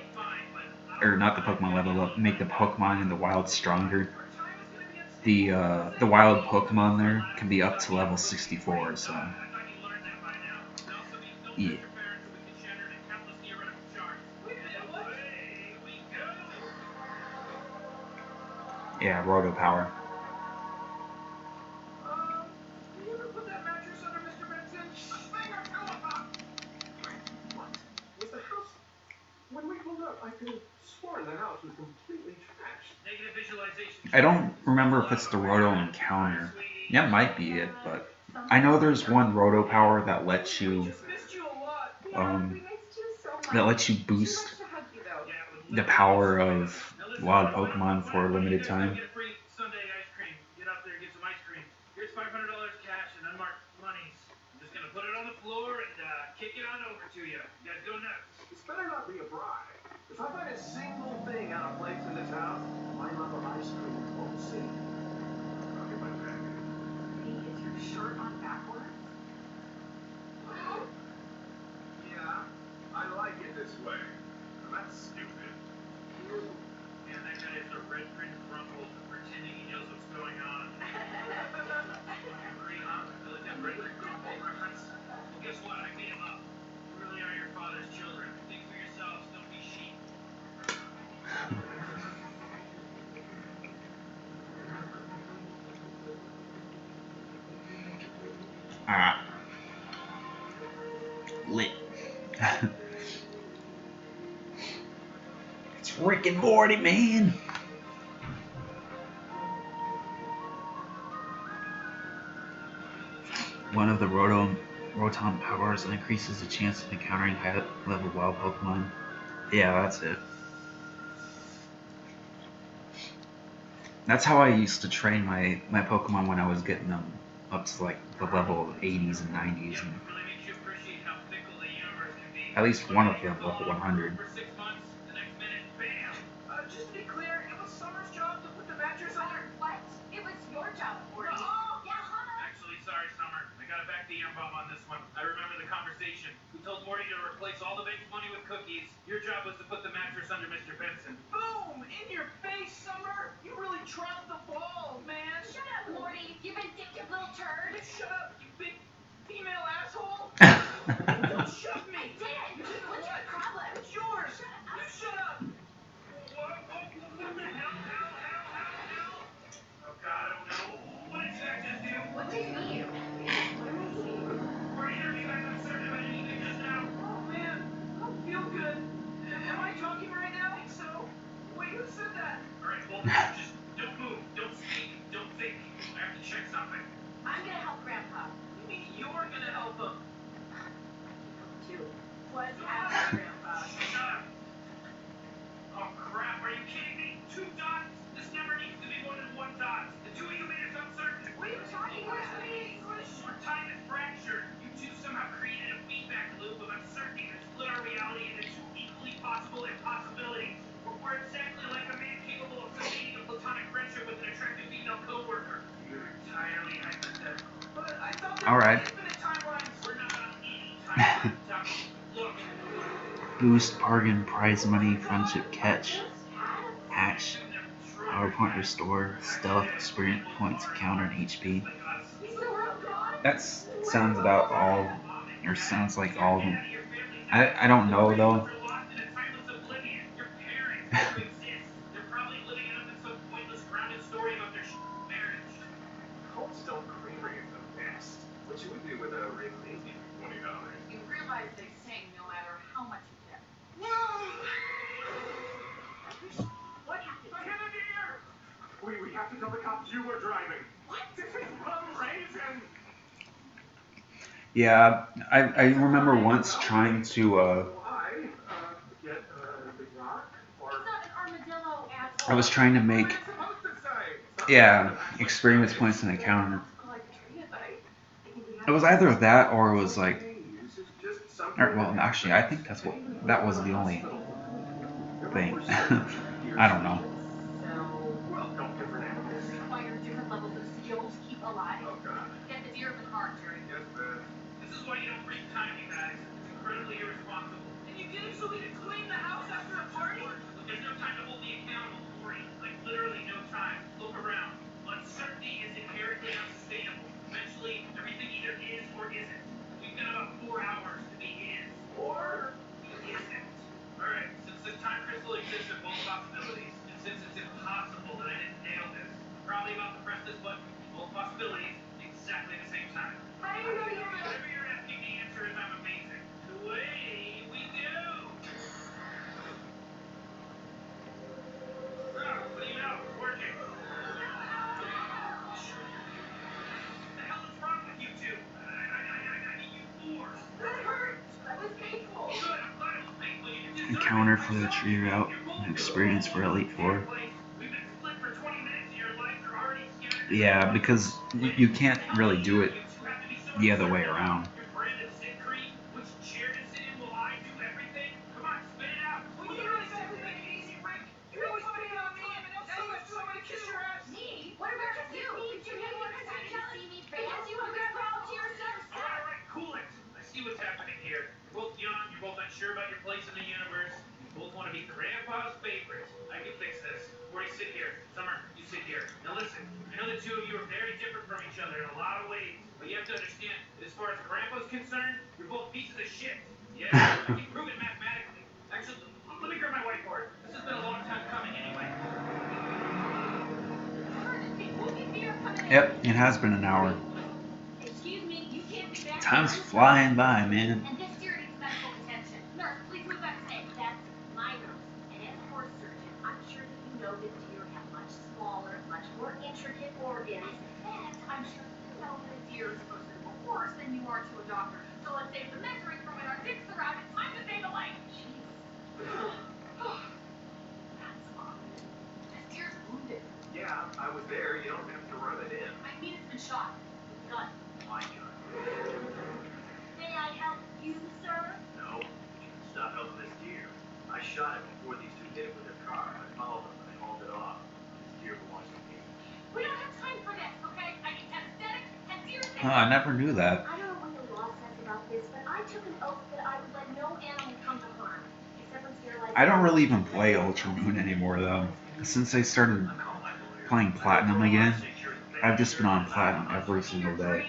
or not the Pokemon level up, make the Pokemon in the wild stronger, the wild Pokemon there can be up to level 64, so yeah. Yeah, Roto Power. You ever put that mattress under Mr. Benson? Was the house... When we pulled up, I could have sworn the house was completely trashed. Negative visualization. I don't remember if it's the Roto Encounter. That might be it, but I know there's one Roto Power that lets you boost the power of wild Pokemon for a limited time. Sunday ice cream. Get out there, get some ice cream. Here's $500 cash and unmarked monies. I'm just gonna put it on the floor and kick it on over to you. You guys go nuts. This better not be a bribe. If I find a single thing out of place in this house, my love of ice cream won't sing. I'll get my back. Hey, is your shirt on backwards? Yeah, I like it this way. That's stupid. Man, that guy is a red print grumble pretending he knows what's going on. Agree, huh? I like that red print grumble reference. Well, guess what? I beat him up. You really are your father's children. Think for yourselves, don't be sheep. Alright. Lit. It's Rick and Morty, man. One of the Rotom powers increases the chance of encountering high-level wild Pokemon. Yeah, that's it. That's how I used to train my Pokemon when I was getting them up to like the level 80s and 90s, and Really makes you appreciate how fickle the universe can be. at least one of them level 100. For 6 months, the next minute, bam! Just to be clear, it was Summer's job to put the mattress under. What? It was your job, Morty. Oh! Yeah, huh? Actually, sorry, Summer. I gotta back the M-bomb on this one. I remember the conversation. We told Morty to replace all the bank's money with cookies. Your job was to put the mattress under Mr. Benson. Boom! In your face, Summer! You really dropped the ball, man! Shut up, Morty. You vindictive little turd. You shut up, you big female asshole! Yeah. Don't shove me! I did. What's your problem? It's yours! Shut up. You shut up! What the hell? Oh, God, I don't know. What did Jack just do? What do you mean? What am I seeing? Were either of you guys uncertain about anything just now? Oh man, I don't feel good. Am I talking right now? I think so. Wait, who said that? All right, well, just don't move, don't speak, don't think. I have to check something. I'm gonna help Grandpa. You mean you're gonna help him? Too. What happened, Grandpa? Shut up. Oh, crap, are you kidding me? 2 dots? This never needs to be more than 1 dot. The two of you made us uncertain. What are you talking about? Our time is fractured. You two somehow created a feedback loop of uncertainty that split our reality into 2 equally possible impossibilities. We're exactly like a man capable of sustaining a platonic friendship with an attractive female coworker. You're entirely hypothetical. But I thought there All were right. infinite timelines. We're not on any timeline, Tucky. Look, Boost, bargain, prize money, friendship catch, hatch, PowerPoint restore, stealth, experience points, counter, and HP. That sounds about all, or sounds like all of them. I don't know though. you're lost in a timeless oblivion. Your parents never exist. They're probably living it up in some pointless grounded story about their marriage. Cold Stone Creamery is the best. What you would do without a real baby for $20. You realize they sing no matter how much you tip. What happened? Grenadier! We have to tell the cops you were driving. What? This is rum raisin. Yeah, I remember once trying to Why? Get a big rock? Or It's not an armadillo, asshole. I was trying to make, what am I supposed to say? yeah, experience points in a counter. Like a tree, but It was either that or it was like, This is just something or, well, actually, I think that was the only thing. I don't know. Well, no different animals. require different levels of skill to keep alive. Oh, God. Get the deer in the car, Jerry. Yes, man. This is why you don't bring time, you guys. It's incredibly irresponsible. And you did it so we could clean the house after a party? Look, there's no time to hold me accountable, Corey. Like, literally no time. Look around. Uncertainty is inherently unsustainable. Eventually, everything either is or isn't. We've got about 4 hours to be is. Or Isn't. Alright, since the time crystal exists in both possibilities, and since it's impossible that I didn't nail this, I'm probably about to press this button, both possibilities, exactly the same time. How do you know you're really... Whatever you're asking, the answer is I'm amazing. Away we go! Oh, what do you know? It's working. What the hell is wrong with you two? I need you fours. That hurt. That was painful. Good, I'm glad it was painful. You deserve it. Encounter for the tree route, and experience for Elite Four. We've been split for 20 minutes and your lives are already scattered. Yeah, because you can't really do it the other way around. Your Brandon Sincree, which chair to sit in while I do everything? Come on, spit it out. Well, you really said we make it easy, Rick. You always put it on me. Now you have someone to kiss your ass. Me? What about you? Did you hate because I didn't see me fail? Because you want Grandpa to yourself. All right, cool it. I see what's happening here. You're both young, you're both unsure about your place in the universe. You both want to be Grandpa's favorites. I can fix this. Corey, sit here. Summer, you sit here. Now listen, I know the two of you are very different from each other in a lot of ways, but you have to understand that as far as Grandpa's concerned, you're both pieces of shit. Yeah, I can prove it mathematically. Actually, let me grab my whiteboard. This has been a long time coming anyway. Yep, it has been an hour. Excuse me, you can't be back. Time's flying by, man. And this deer needs medical attention. Nurse, please move back to me. That's my nurse. And as a horse surgeon, I'm sure that you know that deer have much smaller, much more intricate organs. And I'm sure that you know that a deer is closer to a horse than you are to a doctor. So let's save the misery from when our dicks arrive. It's time to save a life. Jeez. That's awful. This deer's wounded. Yeah, I been shot. Gun. My gun. May I help you, sir? No. Stop helping this deer. I shot it before these two hit it with their car. I followed them and I hauled it off. This deer belongs to me. We don't have time for this, okay? I need anesthetic and deer things. Oh, I never knew that. I don't know what the law says about this, but I took an oath that I would let no animal come to harm, except when sterilized. I don't really even play Ultra Moon anymore though. Since I started playing Platinum again, I've just been on Platinum every single day.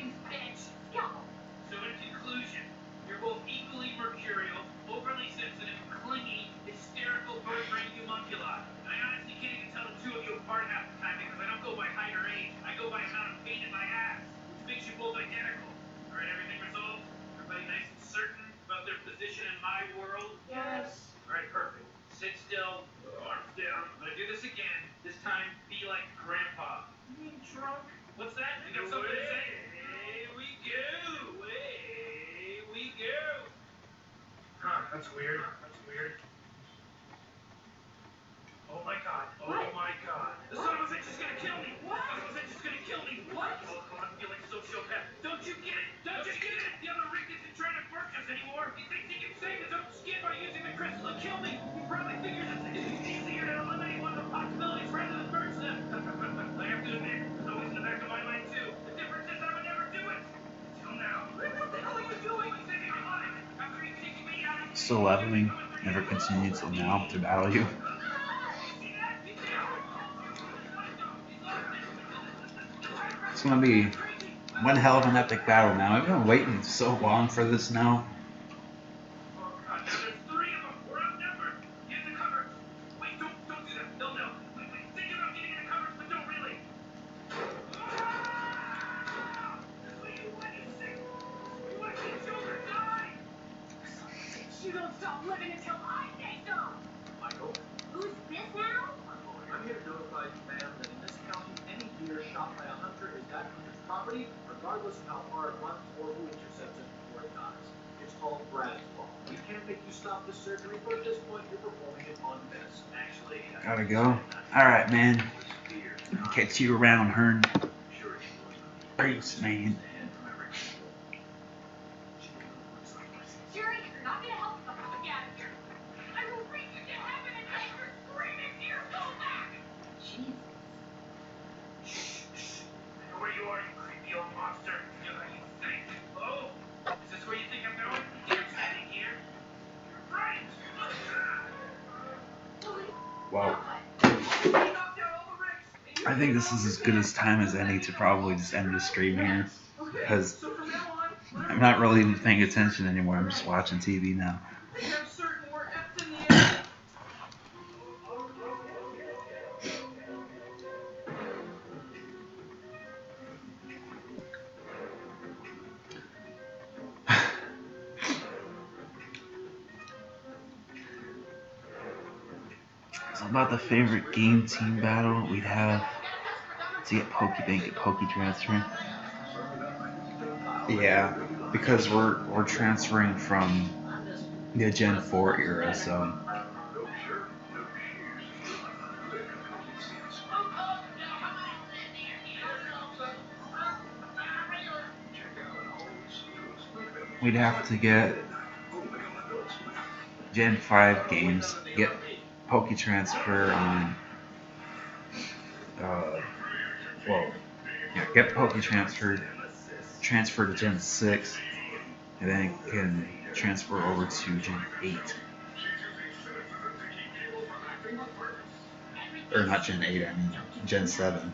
So in conclusion, you're both equally mercurial, overly sensitive, clingy, hysterical, bird-brain homunculi. And I honestly can't even tell the two of you apart half the time because I don't go by height or age. I go by amount of pain in my ass, which makes you both identical. All right, everything resolved? Everybody nice and certain about their position in my world? Yes. All right, perfect. Sit still, arms down. I'm gonna do this again. This time, be like Grandpa. You mean drunk? What's that? You got something to say? Away we go. Away we go. Huh, that's weird. That's weird. Oh my god. Oh What? my god. The son of a bitch is gonna kill me. What? The son of a bitch is gonna kill me. What? Oh, come on, feel like a sociopath. Don't you get it? Don't you get it? The other Rick isn't trying to work us anymore. He thinks he can save his own skin by using the crystal to kill me. He probably figures it's easier to eliminate one of the possibilities rather than merge them. I have to admit, it's always in the back of my mind too. The difference is I would never do it. Until now. What the hell are you doing? I'm saving my life. After he kicked me out of Still leveling, never continued till now to battle you. It's gonna be one hell of an epic battle now. I've been waiting so long for this now. Oh god, now there's three of them. We're outnumbered. Get in the cupboards. Wait, don't do that. They'll know. Wait, think about getting in the cupboards, but don't really. Ah! That's what you want, you sick. You want to see children die? You don't stop living until I say so. Michael, Who's this now? I'm here to notify you, ma'am, that in this county, any deer shot by a hunter is that hunter's property, regardless of how far it runs or who intercepts it before it dies. It's called Brad's Law. We can't make you stop this surgery, but at this point, you're performing it on best. Actually, Gotta go. Alright, man. Catch you around, Hearn. Thanks, man. Jerry, if you're not gonna help, get the fuck out of here. I will reach you to heaven and make her scream if you go back. Jesus. I know where you are, you creepy old monster. You know how you think. Oh, is this where you think I'm going? You're standing here. You're right. Wow. I think this is as good as time as any to probably just end the stream here. Because I'm not really even paying attention anymore. I'm just watching TV now. So about the favorite game team battle we'd have to get Pokebank and Poketransfer. Yeah, because we're transferring from the Gen 4 era, so we'd have to get Gen 5 games, get Poketransfer on get Poketransfer, transfer to Gen 6, and then it can transfer over to Gen 8. Or not Gen 8, I mean Gen 7.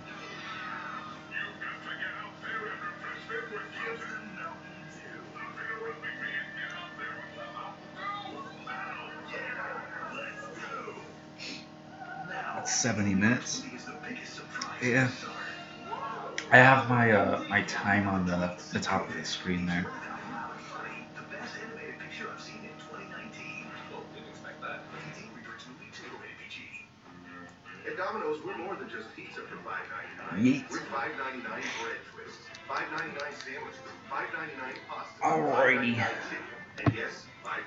That's 70 minutes. Yeah. I have my time on the top of the screen there. The best animated picture I've seen in 2019. Oh, didn't expect that. At Domino's, we're more than just pizza for $5.99. Yeet. We're $5.99 bread twists, $5.99 sandwiches, $5.99 pasta, Alrighty. $5.99 chicken, and yes, $5.99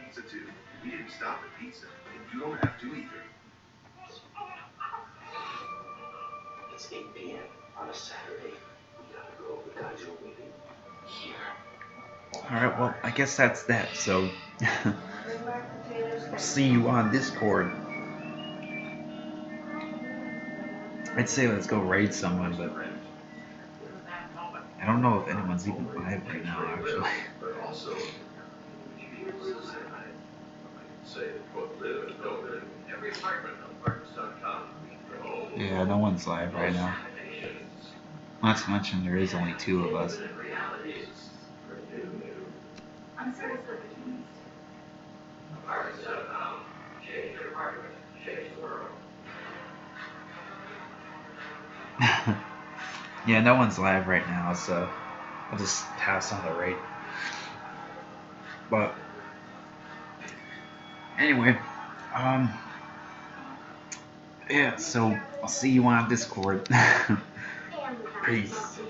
pizza too. We didn't stop at pizza, and you don't have to either. It's 8 p.m. on a Saturday. We got Alright, well, I guess that's that, so I'll see you on Discord. I'd say let's go raid someone, but I don't know if anyone's even live right now, actually. Yeah, no one's live right now. Not to mention there is only 2 of us. I'm seriously confused. Yeah, no one's live right now, so I'll just pass on the raid. But anyway, yeah, so I'll see you on Discord. Peace.